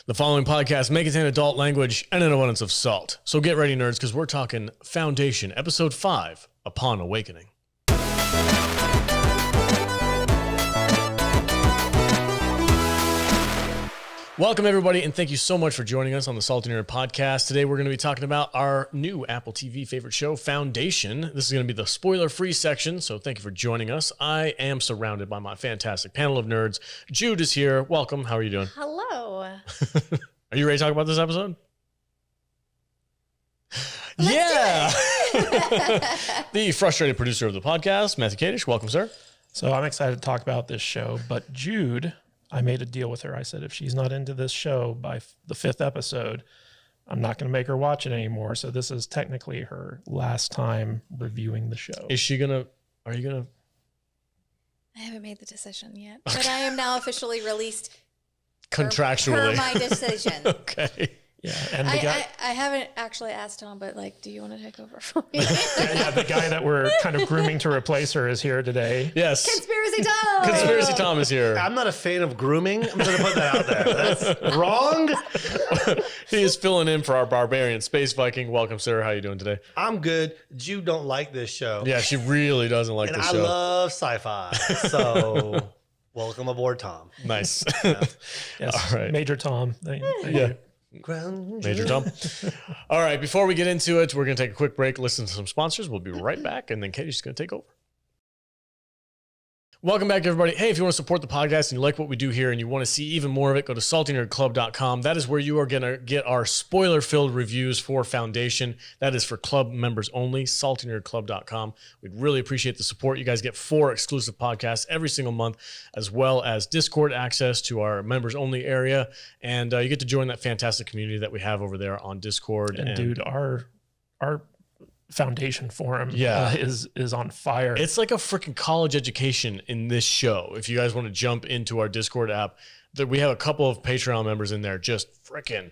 The following podcast may contain adult language and an abundance of salt. So get ready, nerds, because we're talking Foundation, Episode 5, Upon Awakening. Welcome, everybody, and thank you so much for joining us on the Salty Nerd Podcast. Today, we're going to be talking about our new Apple TV favorite show, Foundation. This is going to be the spoiler-free section, so thank you for joining us. I am surrounded by my fantastic panel of nerds. Jude is here. Welcome. How are you doing? Hello. Are you ready to talk about this episode? The frustrated producer of the podcast, Matthew Kadish. Welcome, sir. So I'm excited to talk about this show, but Jude, I made a deal with her. I said, if she's not into this show by the 5th episode, I'm not going to make her watch it anymore. So this is technically her last time reviewing the show. Is she going to, are you going to? I haven't made the decision yet, but I am now officially released Contractually. per my decision. Okay. Yeah, and the guy, I haven't actually asked Tom, but like, do you want to take over for me? yeah, the guy that we're kind of grooming to replace her is here today. Yes. Conspiracy Tom. Conspiracy Tom is here. I'm not a fan of grooming. I'm going to put that out there. That's wrong. He is filling in for our barbarian space Viking. Welcome, sir. How you doing today? I'm good. Jude don't like this show. Yeah, she really doesn't like And this I show. love sci-fi. So welcome aboard, Tom. Nice. Yes, All right. Major Tom. Thank Yeah. you. Major Tom. All right. Before we get into it, we're going to take a quick break, listen to some sponsors. We'll be right back, and then Katie's going to take over. Welcome back, everybody. Hey, if you want to support the podcast and you like what we do here and you want to see even more of it, go to saltynerdclub.com. That is where you are going to get our spoiler-filled reviews for Foundation. That is for club members only, saltynerdclub.com. We'd really appreciate the support. You guys get 4 exclusive podcasts every single month, as well as Discord access to our members-only area. And you get to join that fantastic community that we have over there on Discord. And dude, our Foundation forum is on fire. It's like a freaking college education in this show. If you guys want to jump into our Discord app, we have a couple of Patreon members in there just freaking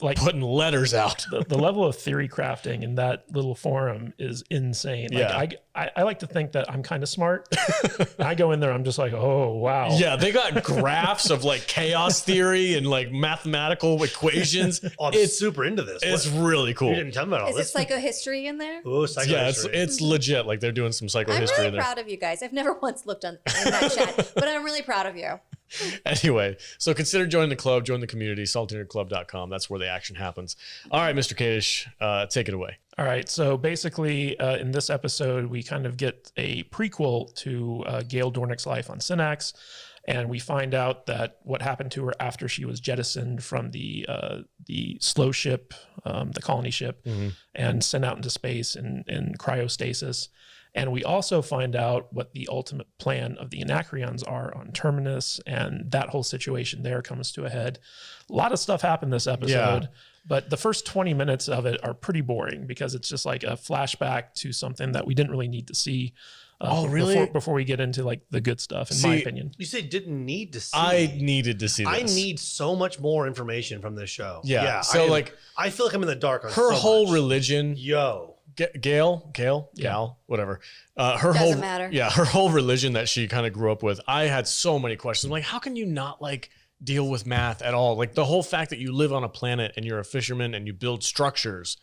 like putting letters out. the level of theory crafting in that little forum is insane. Like I like to think that I'm kind of smart. I go in there, I'm just like, oh wow. Yeah, they got graphs of like chaos theory and like mathematical equations. Oh, I'm super into this. It's really cool. You didn't tell me about all Is this. it psychohistory in there? Oh, Yeah, psychohistory. it's legit. Like they're doing some I'm psychohistory really in there. proud of you guys. I've never once looked in that chat, but I'm really proud of you. Anyway, so consider joining the club, join the community, saltynerdclub.com. That's where the action happens. All right, Mr. Kadish, take it away. All right. So basically, in this episode, we kind of get a prequel to Gaal Dornik's life on Synax, and we find out that what happened to her after she was jettisoned from the slow ship, the colony ship, and sent out into space in cryostasis. And we also find out what the ultimate plan of the Anacreons are on Terminus, and that whole situation there comes to a head. A lot of stuff happened this episode, but the first 20 minutes of it are pretty boring because it's just like a flashback to something that we didn't really need to see. Before we get into like the good stuff, in my opinion. You say didn't need to see. I needed to see this. I need so much more information from this show. Yeah. So I feel like I'm in the dark on her so whole much. religion. Yo. Gaal, whatever. Her Doesn't whole matter. Yeah, her whole religion that she kind of grew up with. I had so many questions. I'm like, how can you not like deal with math at all? Like the whole fact that you live on a planet and you're a fisherman and you build structures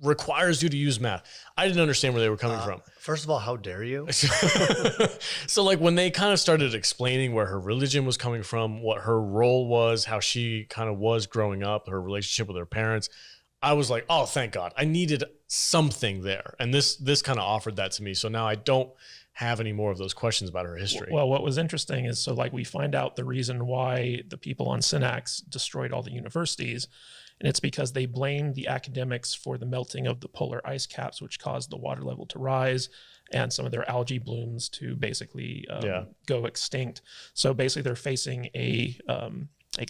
requires you to use math. I didn't understand where they were coming from. First of all, how dare you? So like when they kind of started explaining where her religion was coming from, what her role was, how she kind of was growing up, her relationship with her parents, I was like, oh, thank God. I needed something there. And this kind of offered that to me. So now I don't have any more of those questions about her history. Well, what was interesting is, so like we find out the reason why the people on Synax destroyed all the universities, and it's because they blamed the academics for the melting of the polar ice caps, which caused the water level to rise and some of their algae blooms to basically go extinct. So basically they're facing a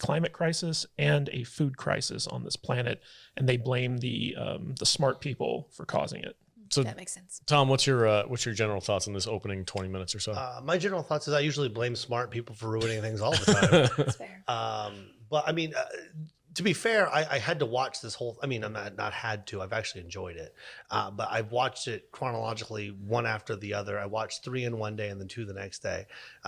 climate crisis and a food crisis on this planet, and they blame the smart people for causing it. So That makes sense. Tom, what's your general thoughts on this opening 20 minutes or so? My general thoughts is I usually blame smart people for ruining things all the time. That's fair. But I mean, to be fair, I had to watch this whole. I mean, I'm not had to. I've actually enjoyed it, but I've watched it chronologically, one after the other. I watched 3 in one day and then 2 the next day.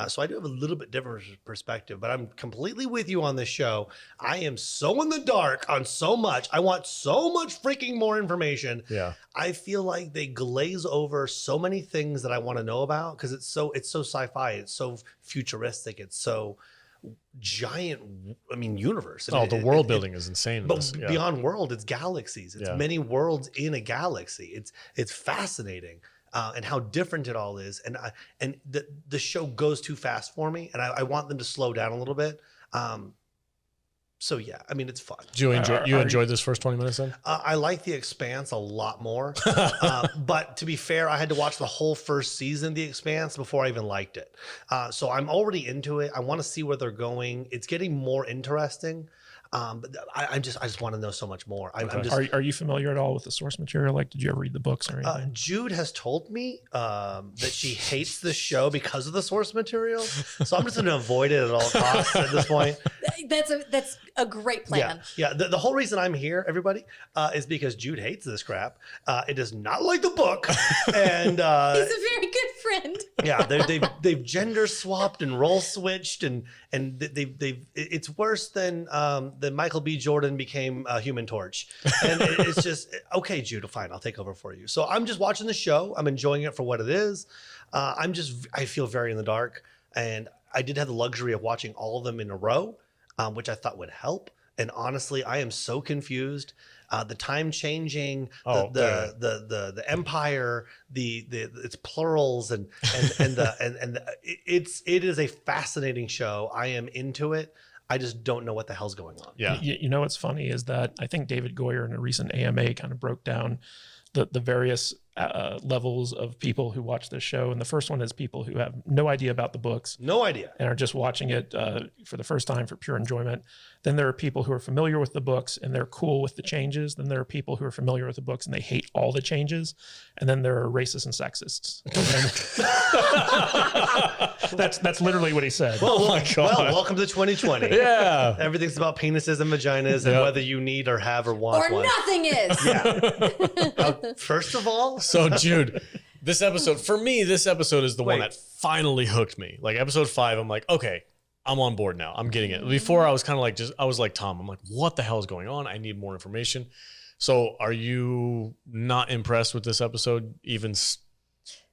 So I do have a little bit different perspective. But I'm completely with you on this show. I am so in the dark on so much. I want so much freaking more information. Yeah. I feel like they glaze over so many things that I want to know about because it's so sci-fi. It's so futuristic. It's so giant, I mean, universe. Oh, the world building is insane. But beyond world, it's galaxies. It's Yeah. many worlds in a galaxy. It's fascinating, and how different it all is. And the show goes too fast for me, and I want them to slow down a little bit. So yeah, I mean, it's fun. Did you enjoyed this first 20 minutes then? I like The Expanse a lot more. But to be fair, I had to watch the whole first season of The Expanse before I even liked it. So I'm already into it. I want to see where they're going. It's getting more interesting. But I just want to know so much more. Are you familiar at all with the source material? Like, did you ever read the books or anything? Jude has told me that she hates the show because of the source material. So I'm just going to avoid it at all costs at this point. That's a great plan. Yeah. The whole reason I'm here, everybody, is because Jude hates this crap. It does not like the book, and He's a very good friend. yeah, they've gender swapped and role switched, and it's worse than Michael B. Jordan became a Human Torch, and it's just okay, Jude, fine, I'll take over for you. So I'm just watching the show. I'm enjoying it for what it is. I feel very in the dark, and I did have the luxury of watching all of them in a row, which I thought would help. And honestly, I am so confused. The time changing, the empire, its plurals, it is a fascinating show. I am into it. I just don't know what the hell's going on. Yeah. You know what's funny is that I think David Goyer in a recent AMA kind of broke down the various levels of people who watch this show. And the first one is people who have no idea about the books. No idea. And are just watching it for the first time for pure enjoyment. Then there are people who are familiar with the books and they're cool with the changes. Then there are people who are familiar with the books and they hate all the changes. And then there are racists and sexists. That's literally what he said. Oh my God. Well, welcome to 2020. Yeah. Everything's about penises and vaginas and whether you need or have or want Or one. nothing is. Yeah. First of all, So, Jude, this episode is the one that finally hooked me. Like episode 5, I'm like, okay, I'm on board now. I'm getting it. Before I was kind of like, I was like Tom. I'm like, what the hell is going on? I need more information. So, are you not impressed with this episode, even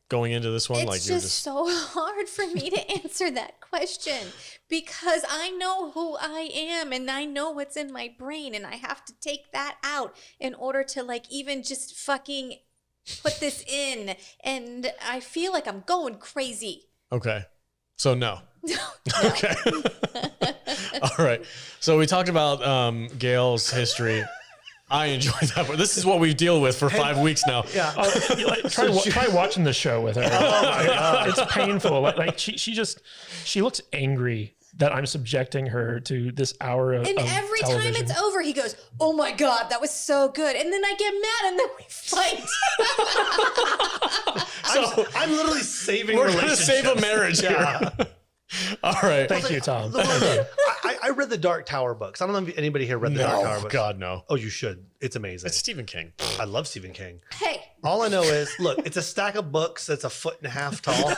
going into this one? It's like just so hard for me to answer that question because I know who I am and I know what's in my brain and I have to take that out in order to like even just fucking put this in, and I feel like I'm going crazy. Okay. So no. Okay. All right. So we talked about Gail's history. I enjoyed that, but this is what we deal with for 5 weeks now. yeah. Try watching the show with her. Oh my God. It's painful. Like she looks angry that I'm subjecting her to this hour of And every television. time it's over, he goes, "Oh my God, that was so good." And then I get mad and then we fight. I'm literally saving We're going to relationships. save a marriage here. All right. Thank you, Tom. I read the Dark Tower books. I don't know if anybody here read the Dark Tower No, books. God, no. Oh, you should. It's amazing. It's Stephen King. I love Stephen King. Hey, All I know is, look, it's a stack of books that's 1.5 feet tall,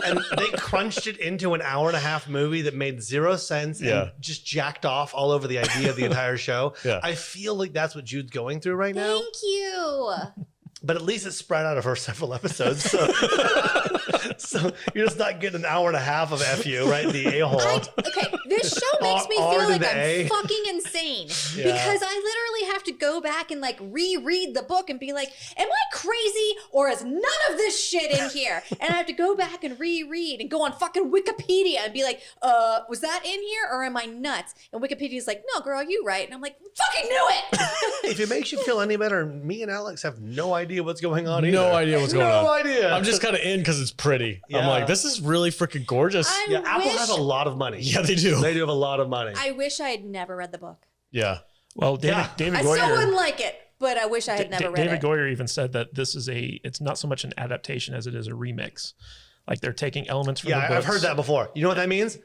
and they crunched it into an 1.5 hour movie that made 0 sense and just jacked off all over the idea of the entire show. Yeah. I feel like that's what Jude's going through right now, thank you. but at least it's spread out over several episodes. So, so you're just not getting an 1.5 hours of FU, right? The a-hole. Okay, this show makes me R feel to like the I'm A. fucking insane because I literally have to go back and like reread the book and be like, am I crazy or is none of this shit in here? And I have to go back and reread and go on fucking Wikipedia and be like, was that in here or am I nuts? And Wikipedia's like, no, girl, you right. And I'm like, fucking knew it. If it makes you feel any better, me and Alex have no idea what's going on either. No idea what's going on. No idea. I'm just kind of in because it's pretty. I'm Yeah. like, this is really freaking gorgeous. Yeah, Apple has a lot of money. Yeah, they do. They do have a lot of money. I wish I had never read the book. Yeah. Well, David I still Goyer. wouldn't like it, but I wish I had never read David it. Goyer even said that it's not so much an adaptation as it is a remix. Like they're taking elements from the books. I've heard that before. You know what that means?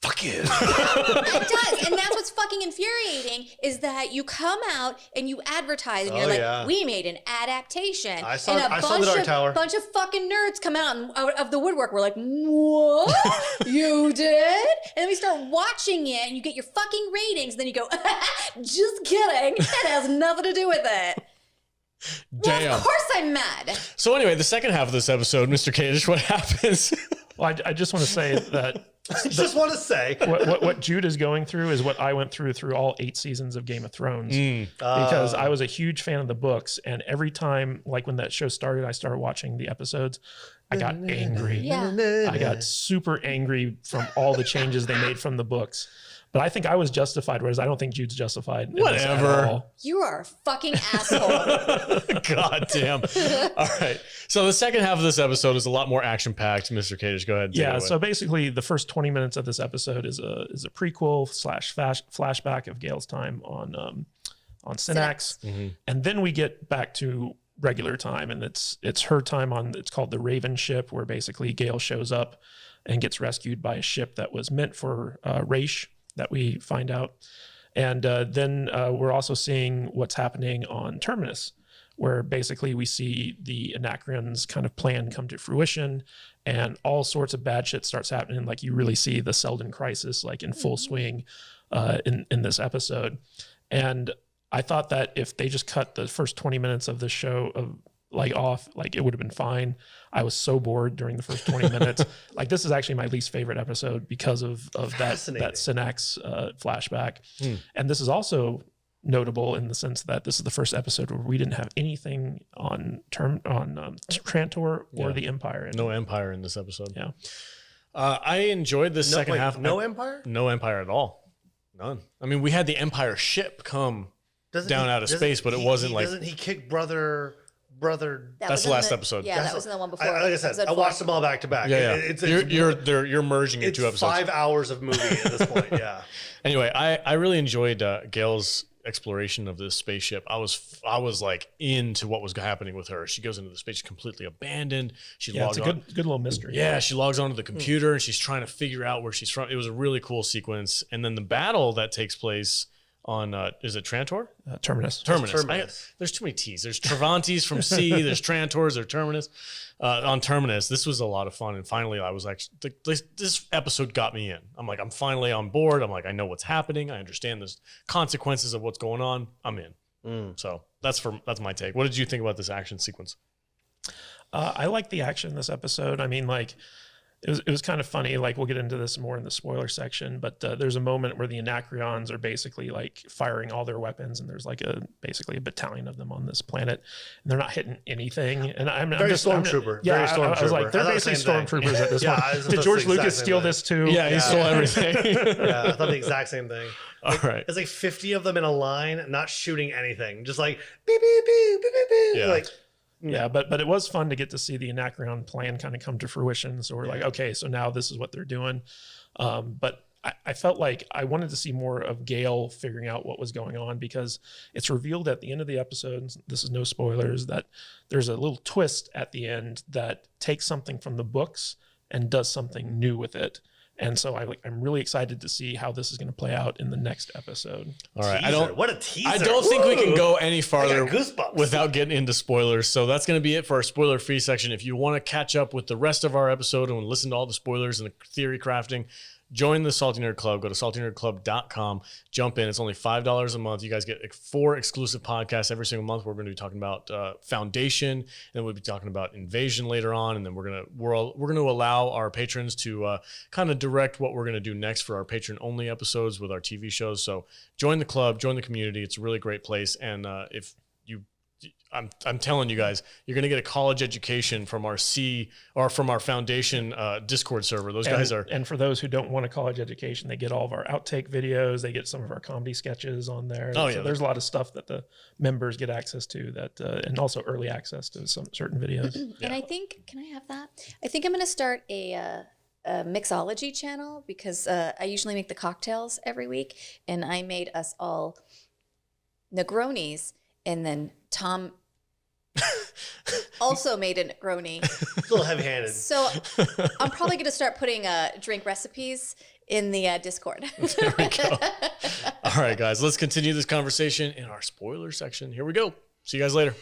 fuck you. It does. And that's what's fucking infuriating is that you come out and you advertise and you're like, we made an adaptation. I saw the Dark Tower. A bunch of fucking nerds come out and out of the woodwork. We're like, what? You did? And then we start watching it and you get your fucking ratings. And then you go, just kidding. It has nothing to do with it. Damn. Well, of course I'm mad. So anyway, the second half of this episode, Mr. Kadish, what happens? Well, I just want to say that I just want to say what Jude is going through is what I went through all 8 seasons of Game of Thrones because I was a huge fan of the books, and every time, like when that show started, I started watching the episodes. I got angry. Yeah. I got super angry from all the changes they made from the books. But I think I was justified, whereas I don't think Jude's justified. in this at Whatever. all. You are a fucking asshole. God damn. All right. So the second half of this episode is a lot more action packed. Mr. Kadish, go ahead. And take it Yeah. away. So basically, the first 20 minutes of this episode is a prequel / flashback of Gale's time on Synax, and then we get back to regular time, and it's her time on. It's called the Raven ship, where basically Gale shows up and gets rescued by a ship that was meant for Raish, that we find out. And then we're also seeing what's happening on Terminus, where basically we see the Anacreon's kind of plan come to fruition and all sorts of bad shit starts happening. Like you really see the Selden crisis like in full swing in this episode. And I thought that if they just cut the first 20 minutes of the show off, it would have been fine. I was so bored during the first 20 minutes. Like this is actually my least favorite episode because of that Synax flashback. And this is also notable in the sense that this is the first episode where we didn't have anything on Trantor or the Empire. No Empire in this episode. Yeah. I enjoyed the second half. No Empire? No Empire at all. None. I mean, we had the Empire ship come down out of space, but it wasn't like... Doesn't he kick brother? That's the last episode. Yeah, that was in the one before. Like I said, I watched them all back to back. Yeah. You're merging your 2 episodes. 5 hours of movie at this point. Yeah. Anyway, I really enjoyed Gale's exploration of this spaceship. I was like into what was happening with her. She goes into the space completely abandoned. It's a good little mystery. Yeah, she logs onto the computer and she's trying to figure out where she's from. It was a really cool sequence. And then the battle that takes place on is it Trantor? Terminus. There's too many T's. There's Travantes from C. There's Trantors. There's Terminus. On Terminus, this was a lot of fun. And finally, I was actually this episode got me in. I'm like, I'm finally on board. I'm like, I know what's happening. I understand the consequences of what's going on. I'm in. So that's my take. What did you think about this action sequence? I like the action in this episode. I mean, like. It was kind of funny. Like we'll get into this more in the spoiler section, but there's a moment where the Anacreons are basically like firing all their weapons, and there's like basically a battalion of them on this planet, and they're not hitting anything. And I'm just stormtrooper. Yeah, very stormtrooper. I was like, they're basically stormtroopers at this point. Did George Lucas steal this too? Yeah, he stole everything. Yeah, I thought the exact same thing. All right. It's like 50 of them in a line, not shooting anything, just like beep beep beep beep beep beep. Yeah. Like. Yeah, but it was fun to get to see the Anacreon plan kind of come to fruition. So we're like, okay, so now this is what they're doing. But I felt like I wanted to see more of Gale figuring out what was going on, because it's revealed at the end of the episode, this is no spoilers, that there's a little twist at the end that takes something from the books and does something new with it. And so I'm really excited to see how this is going to play out in the next episode. All right. What a teaser. I don't think we can go any farther goosebumps. without getting into spoilers. So that's going to be it for our spoiler-free section. If you want to catch up with the rest of our episode and listen to all the spoilers and the theory crafting, join the Salty Nerd Club. Go to saltynerdclub.com. Jump in. It's only $5 a month. You guys get 4 exclusive podcasts every single month. We're going to be talking about Foundation, and then we'll be talking about Invasion later on, and then we're going to allow our patrons to kind of direct what we're going to do next for our patron-only episodes with our TV shows. So join the club, join the community. It's a really great place, and I'm telling you guys, you're going to get a college education from our Foundation Discord server. Those guys are. And for those who don't want a college education, they get all of our outtake videos. They get some of our comedy sketches on there. Oh, so there's a lot of stuff that the members get access to, and also early access to some certain videos. And I think, can I have that? I think I'm going to start a mixology channel, because I usually make the cocktails every week, and I made us all Negronis, and then Tom also made a Negroni. It's a little heavy-handed. So I'm probably going to start putting drink recipes in the Discord. There we go. All right, guys, let's continue this conversation in our spoiler section. Here we go. See you guys later.